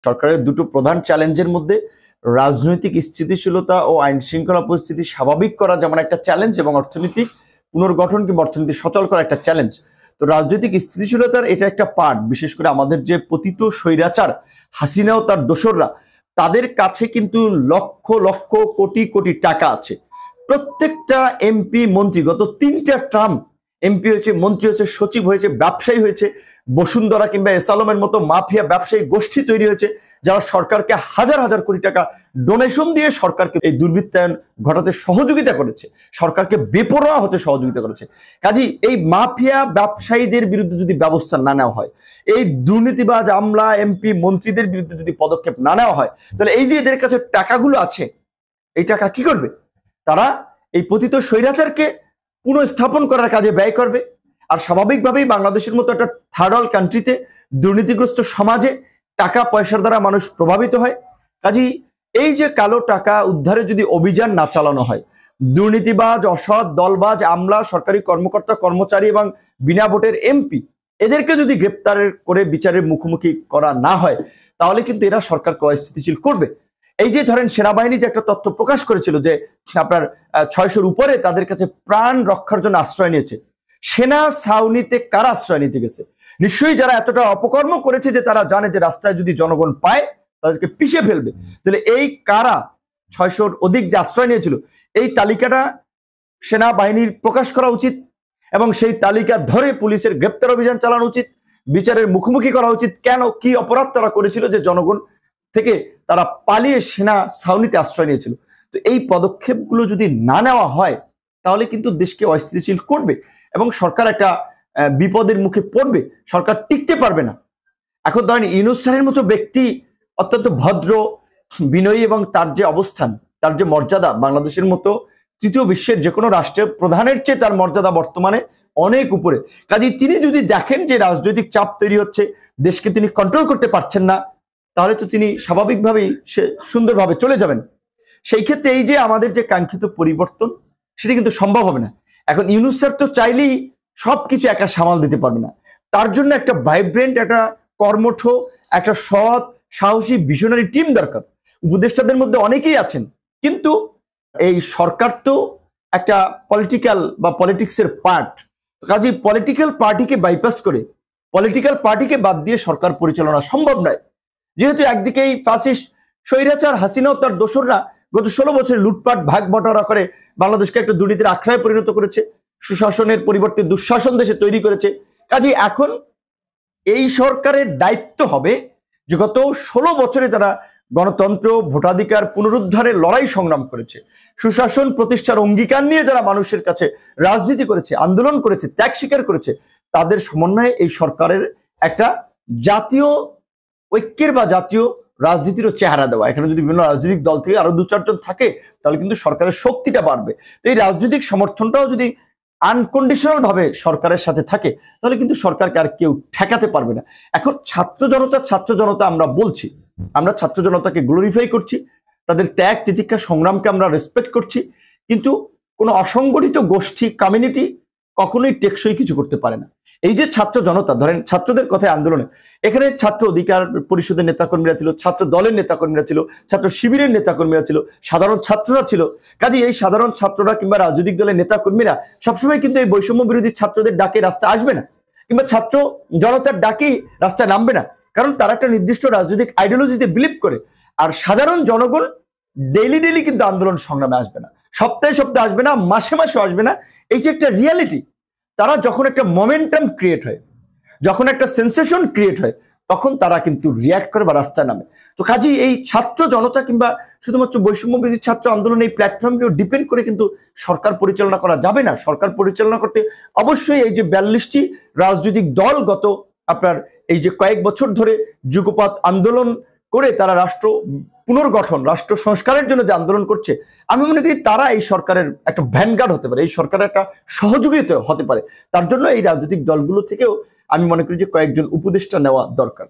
সরকারের দুটো প্রধান চ্যালেঞ্জের মধ্যে রাজনৈতিক স্থিতিশীলতা ও আইন শৃঙ্খলা পরিস্থিতি স্বাভাবিক করা যেমন একটা চ্যালেঞ্জ এবং অর্থনৈতিক পুনর্গঠন কিংবা অর্থনীতি সচল করা একটা চ্যালেঞ্জ। তো রাজনৈতিক স্থিতিশীলতার এটা একটা পার্ট। বিশেষ করে আমাদের যে পতিত স্বৈরাচার হাসিনা ও তার দোসররা, তাদের কাছে কিন্তু লক্ষ লক্ষ কোটি কোটি টাকা আছে। প্রত্যেকটা এমপি মন্ত্রী গত 3টা টার্ম এমপি হয়েছে, মন্ত্রী হয়েছে, সচিব হয়েছে, ব্যবসায়ী হয়েছে। বসুন্ধরা কিংবা এসালমের মতো মাফিয়া ব্যবসায়ী গোষ্ঠী তৈরি হয়েছে, যারা সরকারকে হাজার হাজার কোটি টাকা ডোনেশন দিয়ে সরকারকে এই দুর্বৃত্তায়ন ঘটাতে সহযোগিতা করেছে, সরকারকে বেপরোয়া হতে সহযোগিতা করেছে। কাজী এই মাফিয়া ব্যবসায়ীদের বিরুদ্ধে যদি ব্যবস্থা না নেওয়া হয়, এই দুর্নীতিবাজ আমলা এমপি মন্ত্রীদের বিরুদ্ধে যদি পদক্ষেপ না নেওয়া হয়, তাহলে এই যে এদের কাছে টাকাগুলো আছে, এই টাকা কি করবে? তারা এই পতিত স্বৈরাচারকে পুনঃস্থাপন করার কাজে ব্যয় করবে। আর স্বাভাবিকভাবেই বাংলাদেশের মতো একটা থার্ড ওয়ার্ল্ড কান্ট্রিতে দুর্নীতিগ্রস্ত সমাজে টাকা পয়সার দ্বারা মানুষ প্রভাবিত হয়। কাজেই এই যে কালো টাকা উদ্ধারে যদি অভিযান না চালানো হয়, দুর্নীতিবাজ অসৎ দলবাজ আমলা সরকারি কর্মকর্তা কর্মচারী এবং বিনা ভোটের এমপি এদেরকে যদি গ্রেপ্তার করে বিচারের মুখোমুখি করা না হয়, তাহলে কিন্তু এরা সরকারকে অস্থিতিশীল করবে। এই যে ধরেন সেনাবাহিনী যে একটা তথ্য প্রকাশ করেছিল যে আপনার 600-র উপরে তাদের কাছে প্রাণ রক্ষার জন্য আশ্রয় নিয়েছে, সেনা ছাউনিতে কারা আশ্রয় নিতে গেছে? নিশ্চয়ই যারা এতটা অপকর্ম করেছে যে তারা জানে যে রাস্তায় যদি জনগণ পায় তাদেরকে পিষে ফেলবে। তাহলে এই কারা 600-র অধিক যে আশ্রয় নিয়েছিল, এই তালিকাটা সেনাবাহিনীর প্রকাশ করা উচিত এবং সেই তালিকা ধরে পুলিশের গ্রেপ্তার অভিযান চালানো উচিত, বিচারের মুখোমুখি করা উচিত। কেন, কি অপরাধ তারা করেছিল যে জনগণ থেকে তারা পালিয়ে সেনা ছাউনিতে আশ্রয় নিয়েছিল? তো এই পদক্ষেপগুলো যদি না নেওয়া হয়, তাহলে কিন্তু দেশকে অস্থিতিশীল করবে এবং সরকার একটা বিপদের মুখে পড়বে, সরকার টিকতে পারবে না। এখন ধরেন ইউনূস স্যারের মতো ব্যক্তি অত্যন্ত ভদ্র বিনয়ী এবং তার যে অবস্থান, তার যে মর্যাদা, বাংলাদেশের মতো তৃতীয় বিশ্বের যে কোনো রাষ্ট্রের প্রধানের চেয়ে তার মর্যাদা বর্তমানে অনেক উপরে। কাজেই তিনি যদি দেখেন যে রাজনৈতিক চাপ তৈরি হচ্ছে, দেশকে তিনি কন্ট্রোল করতে পারছেন না, তাহলে তো তিনি স্বাভাবিকভাবেই সে সুন্দরভাবে চলে যাবেন। সেই ক্ষেত্রে এই যে আমাদের যে কাঙ্ক্ষিত পরিবর্তন, সেটা কিন্তু সম্ভব হবে না। এখন ইউনূস স্যার তো চাইলেই সবকিছু একা সামাল দিতে পারবে না। তার জন্য একটা ভাইব্রেন্ট, একটা কর্মঠ, একটা সৎ সাহসী ভিশনারি টিম দরকার। উপদেষ্টাদের মধ্যে অনেকেই আছেন, কিন্তু এই সরকার তো একটা পলিটিক্যাল বা পলিটিক্সের পার্ট। কাজে পলিটিক্যাল পার্টিকে বাইপাস করে, পলিটিক্যাল পার্টিকে বাদ দিয়ে সরকার পরিচালনা সম্ভব নয়। যেহেতু একদিকে এই ফ্যাসিস্ট স্বৈরাচার হাসিনা ও তার দোসররা গত 16 বছরে লুটপাট ভাগ বটোয়ারা করে বাংলাদেশকে একটা দুর্নীতির আখড়ায় পরিণত করেছে, সুশাসনের পরিবর্তে দুঃশাসন দেশে তৈরি করেছে। কাজে এখন এই সরকারের দায়িত্ব হবে যে গত 16 বছরে যারা গণতন্ত্র ভোটাধিকার পুনরুদ্ধারের লড়াই সংগ্রাম করেছে, সুশাসন প্রতিষ্ঠার অঙ্গীকার নিয়ে যারা মানুষের কাছে রাজনীতি করেছে, আন্দোলন করেছে, ত্যাগ স্বীকার করেছে, তাদের সমন্বয়ে এই সরকারের একটা জাতীয় ঐক্যের বা জাতীয় রাজনীতিরও চেহারা দেওয়া। এখানে যদি বিভিন্ন রাজনৈতিক দল থেকে আরো 2-4 জন থাকে, তাহলে কিন্তু সরকারের শক্তিটা বাড়বে। তো এই রাজনৈতিক সমর্থনটাও যদি আনকন্ডিশনাল ভাবে সরকারের সাথে থাকে, তাহলে কিন্তু সরকারকে আর কেউ ঠেকাতে পারবে না। এখন ছাত্র জনতা আমরা বলছি, আমরা ছাত্র জনতাকে গ্লোরিফাই করছি, তাদের ত্যাগ তিতিক্ষা সংগ্রামকে আমরা রেসপেক্ট করছি, কিন্তু কোনো অসংগঠিত গোষ্ঠী কমিউনিটি কখনোই টেকসই কিছু করতে পারে না। এই যে ছাত্র জনতা, ধরেন ছাত্রদের কথায় আন্দোলনে, এখানে ছাত্র অধিকার পরিষদের নেতাকর্মীরা ছিল, ছাত্র দলের নেতাকর্মীরা ছিল, ছাত্র শিবিরের নেতাকর্মীরা ছিল, সাধারণ ছাত্ররা ছিল। কাজে এই সাধারণ ছাত্ররা কিংবা রাজনৈতিক দলের নেতাকর্মীরা সবসময় কিন্তু এই বৈষম্য বিরোধী ছাত্রদের ডাকে রাস্তায় আসবে না, কিংবা ছাত্র জনতার ডাকেই রাস্তায় নামবে না, কারণ তারা একটা নির্দিষ্ট রাজনৈতিক আইডিওলজিতে বিলিভ করে। আর সাধারণ জনগণ ডেইলি কিন্তু আন্দোলন সংগ্রামে আসবে না, সপ্তাহে সপ্তাহে আসবে না, মাসে মাসে আসবে না। এই যে একটা রিয়ালিটি, তারা যখন একটা মোমেন্টাম ক্রিয়েট হয়, যখন একটা সেন্সেশন ক্রিয়েট হয়, তখন তারা কিন্তু রিয়াক্ট করে বা রাস্তায় নামে। তো কাজেই এই ছাত্র জনতা কিংবা শুধুমাত্র বৈষম্য বিরোধী ছাত্র আন্দোলন, এই প্ল্যাটফর্মটিও ডিপেন্ড করে কিন্তু সরকার পরিচালনা করা যাবে না। সরকার পরিচালনা করতে অবশ্যই এই যে 42টি রাজনৈতিক দল গত আপনার এই যে কয়েক বছর ধরে যুগপৎ আন্দোলন করে তারা রাষ্ট্র পুনর্গঠন, রাষ্ট্র সংস্কারের জন্য যে আন্দোলন করছে, আমি মনে করি তারা এই সরকারের একটা ভ্যানগার্ড হতে পারে, এই সরকারের একটা সহযোগিতা হতে পারে। তার জন্য এই রাজনৈতিক দলগুলো থেকেও আমি মনে করি যে কয়েকজন উপদেষ্টা নেওয়া দরকার।